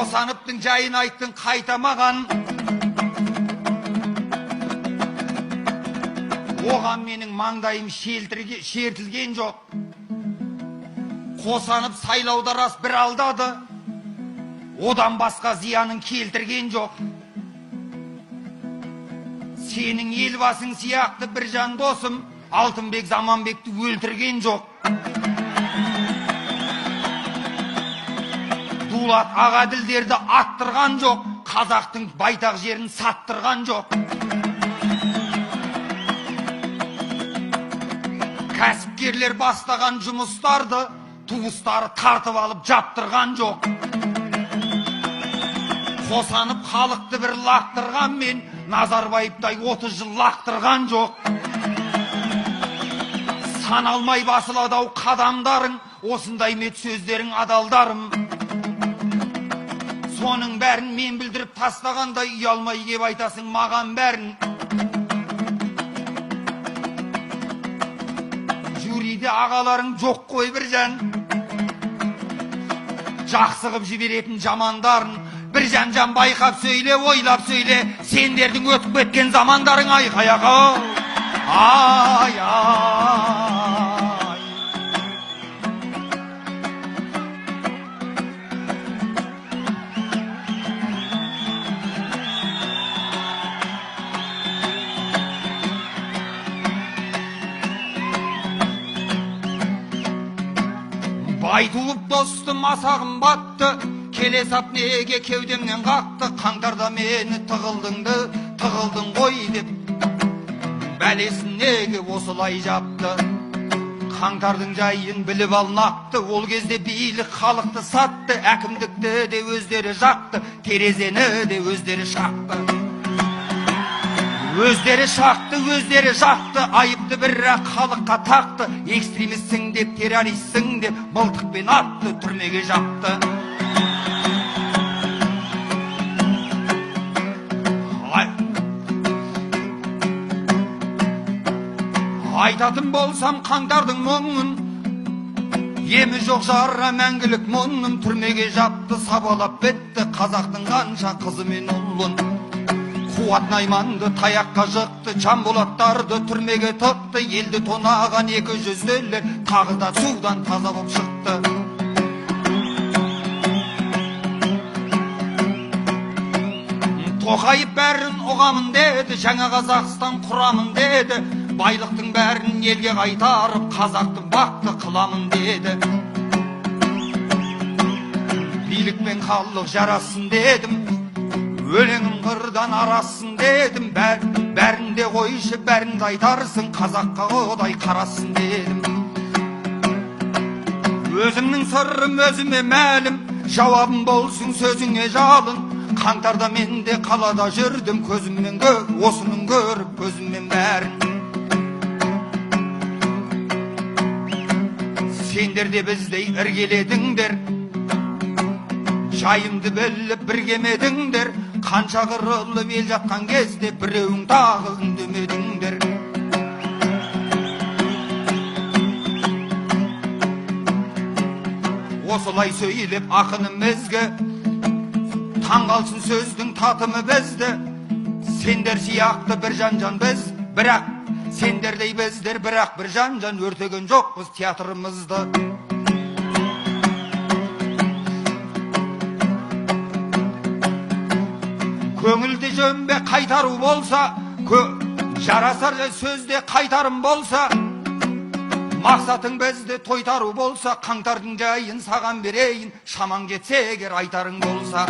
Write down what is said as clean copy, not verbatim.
Қосаныптың жайын айттың қайтамаған. Оған менің маңдайым шертілген жоқ. Қосанып сайлауда рас бір алдады. Одан басқа зиянын келтірген жоқ. Сенің елбасың сияқты бір жан досым Алтынбек Заманбекті өлтірген жоқ. Дулат Ағаділдерді аттырған жоқ. Қазақтың байтақ жерін саттырған жоқ. Кәсіпкерлер бастаған жұмыстарды туыстары тартып алып жаптырған жоқ. Қосанып халықты бір лақтырған мен Назарбаевтай 30 жыл лақтырған жоқ. Саналмай басыладау қадамдарың, осындай мет сөздерің адалдарым. Соның бәрін мен білдіріп тастағандай ұялмай кеп айтасың маған бәрін. Жюриде ағаларың жоқ қой бір жан. Жақсы қып жіберетін жамандарын бір жан байқап сөйле, ойлап сөйле. Сендердің өтіп кеткен замандарың айқаяға. Ай, ай. Бай туып достым асағым батты. Келе сап неге кеудемнен қақты. Қаңтарда мені тығылдың ғой деп. Бәлесін неге осылай жапты. Қаңтардың жайын біліп алнақты. Ол кезде билік халықты сатты. Әкімдікті де өздері жақты. Терезені де өздері шақты. Өздері шақты, айыпты бірақ халыққа тақты. Экстремистсің деп, террористсің деп, мылтықпен атты, түрмеге жапты. Айтатын болсам қаңтардың мұңын, емі жоқ жара мәңгілік мұңын. Түрмеге жапты, сабалап бітті қазақтың қанша қызы мен ұлын. Қуат Найманды таяққа жықты, Жанболаттарды түрмеге тықты. Елді тонаған 200-лер тағы да судан таза боп шықты. Тоқайып бәрін ұғамын деді, жаңа Қазақстан құрамын деді. Байлықтың бәрін елге қайтарып, қазақтың бақты қыламын деді. Билікпен халық жарасын дедім, өлеңім қырдан арасын дедім. Бәрінде қойшы, бәрінде айтарсың, қазаққа Құдай қарасын дедім. Өзімнің сырым өзіме мәлім, жауабым болсын сөзіңе жалын. Қаңтарда мен де қалада жүрдім, көзіммен осының көріп, көзіммен бәрін. Сендер де біздей іргеледіңдер, жайымды біліп біргемедіңдер. Қанша қырылып ел жатқан кезде біреуің тағы үндемедіңдер. Осылай сөйлеп ақыным ізгі, таңғалсын сөздің татымы бізді. Сендер сияқты бір жан біз, бірақ сендердей біздер, бірақ бір жан өртеген жоқпыз театрымызды. Көңілді жөнбе қайтару болса, жарасар сөзде қайтарым болса, мақсатың бізді тойтару болса, қаңтардың жайын саған берейін, шаман кетсе егер айтарың болса.